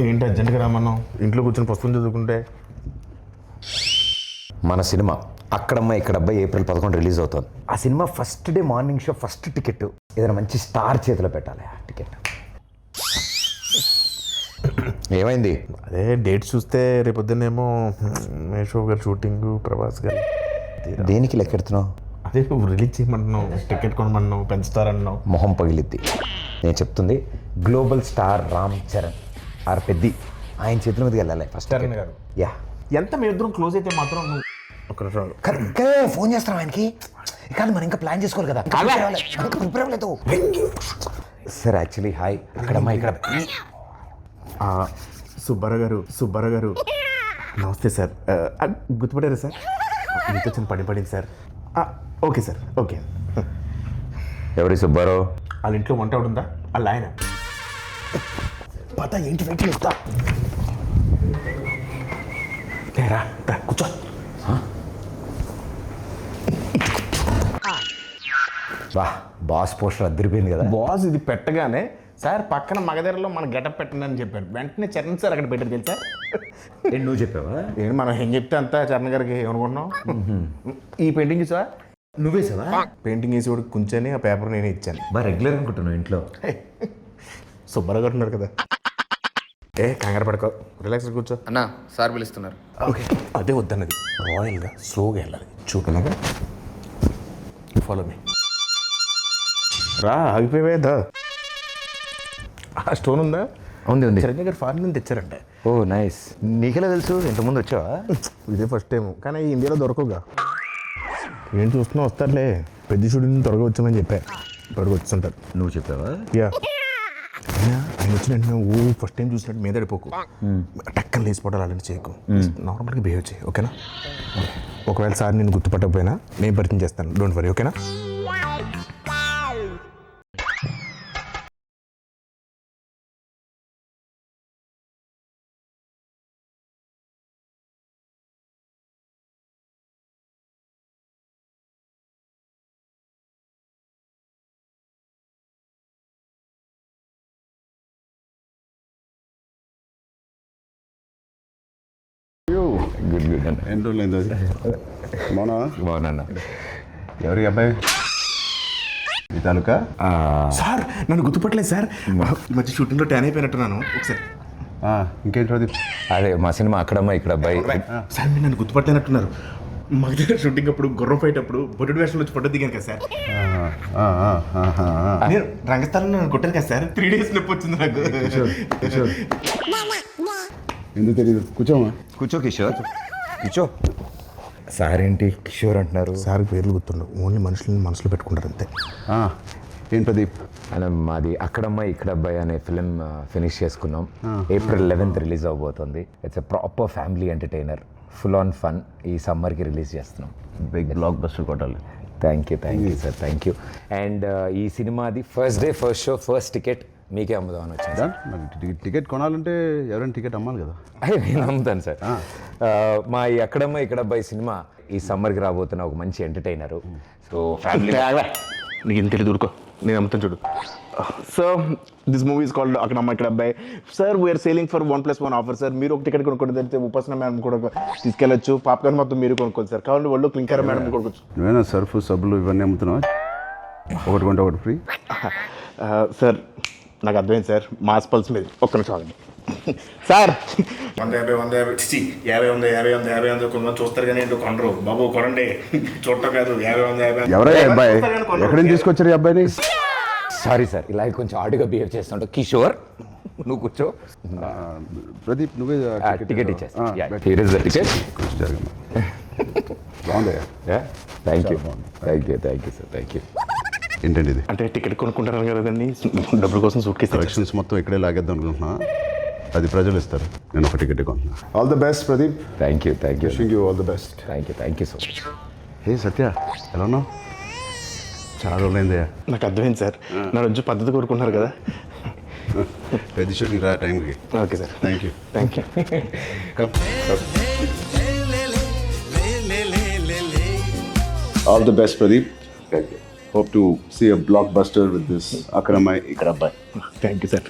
ఏంటి అర్జెంట్గా రామన్నావు? ఇంట్లో కూర్చొని పుస్తకం చదువుకుంటే. మన సినిమా అక్కడమ్మ ఇక్కడబ్బా ఏప్రిల్ 11 రిలీజ్ అవుతుంది. ఆ cinema first day morning show first ticket ఏదైనా మంచి స్టార్ చేతిలో పెట్టాలి. ఆ టికెట్ ఏమైంది? అదే డేట్ చూస్తే రేపొద్దునేమో మేషో గారు షూటింగ్, ప్రభాస్ గారు. దేనికి లెక్కెడుతున్నావు? అదే నువ్వు రిలీజ్ చేయమంటున్నావు, టికెట్ కొనమన్నావు, పెంచుతారన్నావు. మొహం పగిలిద్ది. నేను చెప్తుంది global star Ram Charan R Peddi ఆయన చేతుల మీదకి వెళ్ళాలి ఫస్ట్. చరణ్ గారు యా ఎంత మీ ఇద్దరం క్లోజ్ అయితే మాత్రం నువ్వు ఒక నిమిషం ఇంకా ఫోన్ చేస్తాం ఆయనకి. కాదు మనం ఇంకా ప్లాన్ చేసుకోవాలి కదా. ప్రిపేర్ అవ్వలేదు సార్. యాక్చువల్లీ హాయ్ అక్కడమ్మా ఇక్కడ సుబ్బారావు గారు నమస్తే సార్. గుర్తుపడారా సార్? మీతో చిన్న పడింది సార్. Okay sir, okay. ఎవరి సుబ్బారావు? వాళ్ళ ఇంట్లో వంట ఉందా? వాళ్ళ ఆయన పత ఏంటి వెయిట్ చేస్తా. రా కూర్చో. వా బాస్ పోస్టర్ అద్దరిపోయింది కదా. బాస్ ఇది పెట్టగానే సార్ పక్కన మగధరలో మన గెటప్ పెట్టండి అని చెప్పారు. వెంటనే చరణ్ సార్ అక్కడ పెట్టారు తెలుసా? నువ్వు చెప్పావా? ఏంటి మనం ఏం చెప్తే అంతా చరణ్ గారికి ఏమనుకుంటున్నావు? ఈ పెయింటింగ్ చూసా? నువ్వే సావా? పెయింటింగ్ వేసి కూడా కూర్చొని ఆ పేపర్ నేనే ఇచ్చాను. బాగా రెగ్యులర్ అనుకుంటున్నావు ఇంట్లో. సుబ్బారావు గారు ఉన్నారు కదా. కంగారు పడుకో, రిలాక్స్ కూర్చో. అన్నా సార్ పిలుస్తున్నారు. ఓకే అదే వద్దన్నది. రాయల్గా స్లోగా వెళ్ళాలి. చూడలాగా ఫాలో మీ. రా ఆగిపోయేదా? ఆ స్టోన్ ఉందా? ఉంది. చరణ్ గారు ఫారెన్ నుంచి తెచ్చారంటే. ఓ నైస్. నీకెలా తెలుసు? ఇంతకుముందు వచ్చావా? ఇదే ఫస్ట్ టైం, కానీ ఇండియాలో దొరకవుగా. ఏం చూస్తున్నా వస్తారులే. పెద్ద షూటింగ్ త్వరగా వచ్చామని చెప్పా. త్వరగా వచ్చుంటారు. నువ్వు చెప్పావా? యా. ఆయన వచ్చిన వెంటనే ఫస్ట్ టైం చూసినట్టు మీద పడిపోకు. టక్కన లేచిపోవడాలు అలాంటి చేయకు. నార్మల్గా బిహేవ్ చేయి, ఓకేనా? ఒకవేళ సార్ నేను గుర్తుపట్టకపోయినా నేను పరిచయం చేస్తాను. డోంట్ వరీ, ఓకేనా? గుడ్ అన్న. ఎన్ని రోజులైంది అది? బాగున్నా. ఎవరి అబ్బాయి? ఈ తాలూకా? సార్ నన్ను గుర్తుపట్టలేదు సార్. ఈ మధ్య షూటింగ్లో ట్యాన్ అయిపోయినట్టున్నాను. ఒకసారి ఇంకేంటి ప్రదీప్? అదే మా సినిమా అక్కడమ్మా ఇక్కడ అబ్బాయి. సార్ మీరు నన్ను గుర్తుపట్టలేనట్టున్నారు. మా దగ్గర షూటింగ్ అప్పుడు గుర్రం ఫైట్ అప్పుడు బొడ్డు వేషంలో వచ్చి ఫోటో దిగాను కదా సార్. నేను రంగస్థలంలో నన్ను కొట్టాను కదా సార్. 3 days నొప్పి వచ్చింది నాకు. ఎందుకు తెలియదు? కూర్చోమా. కూర్చో కిషోర్, కూర్చో. సార్ ఏంటి కిషోర్ అంటున్నారు? సార్ పేర్లు గుర్తుండవు, ఓన్లీ మనుషులని మనసులో పెట్టుకుంటారు అంతే. ఏం ప్రదీప్? అలా మాది అక్కడమ్మ ఇక్కడ అబ్బాయి అనే ఫిలిం ఫినిష్ చేసుకున్నాం. ఏప్రిల్ 11 రిలీజ్ అవబోతుంది. It's a proper family entertainer, full on fun. ఈ సమ్మర్కి రిలీజ్ చేస్తున్నాం. బిగ్ బ్లాక్ బస్టర్ కొట్టాలి. Thank you sir, thank you. And ఈ సినిమాది first day first show first ticket మీకే అమ్ముదామని వచ్చింది. టికెట్ కొనాలంటే ఎవరైనా టికెట్ అమ్మాలి కదా. అదే నేను అమ్ముతాను సార్. మా ఈ అక్కడమ్మ ఇక్కడ అబ్బాయి సినిమా ఈ సమ్మర్కి రాబోతున్న ఒక మంచి ఎంటర్టైనరు. సో ఫ్యామిలీ నీకు ఇంత తెలియదు, ఊరుకో, నేను అమ్ముతాను చూడు. So this movie is called Akkadamma Ikkada Abbayi. Sir we are selling for 1+1 offer sir. మీరు ఒక టికెట్ కొనుక్కోండి, తెలిస్తే ఉపాసన మేడం కూడా తీసుకెళ్ళచ్చు. పాప్కార్న్ మొత్తం మీరు కొనుక్కోండి సార్. కావాలి వాళ్ళు క్లింకర్ మేడం కొనుక్కోవచ్చు. నువ్వేనా సర్ఫ్ సబ్బులు ఇవన్నీ అమ్ముతున్నావా? ఒకటి కొంటే ఒకటి ఫ్రీ. సార్ నాకు అర్థమైంది సార్, మాస్ పల్స్ మీద. ఒక్క నిమిషం ఆగండి సార్. 150 కొంతమంది చూస్తారు కానీ ఏంటో కొనరు. బాబు కొనండి, చూడటం కాదు. 50 ఎవరయ్యా అబ్బాయి? ఎక్కడి నుంచి తీసుకొచ్చారు ఈ అబ్బాయిని? సారీ సార్, ఇలా కొంచెం ఆడుగా బిహేవ్ చేస్తుంటా. కిషోర్ నువ్వు కూర్చో. ప్రదీప్ నువ్వే టికెట్ ఇచ్చేస్తా. టికెట్ బాగుందయ్యా. Thank you sir, thank you. ఏంటండి ఇది? అంటే టికెట్ కొనుక్కుంటారు కదండి, డబ్బుల కోసం సూట్ కేసు కలెక్షన్స్ మొత్తం ఇక్కడే లాగేద్దాం అనుకుంటున్నా. అది ప్రజలు ఇస్తారు, నేను ఒక టికెట్ కొంటున్నా. All the best Pradeep. Thank you wishing you all the best. Thank you so much. Hey Satya, ఎలా ఉన్నావు? చాలా రోజులైందయ్యా. నాకు అర్థమైంది సార్, నా రోజు పద్ధతి కోరుకుంటున్నారు కదా. పెద్ద షూటింగ్ రా టైంకి. Okay sir, thank you. All the best Pradeep. Hope to see a blockbuster with this Akramai Ikrabbai. Thank you, sir.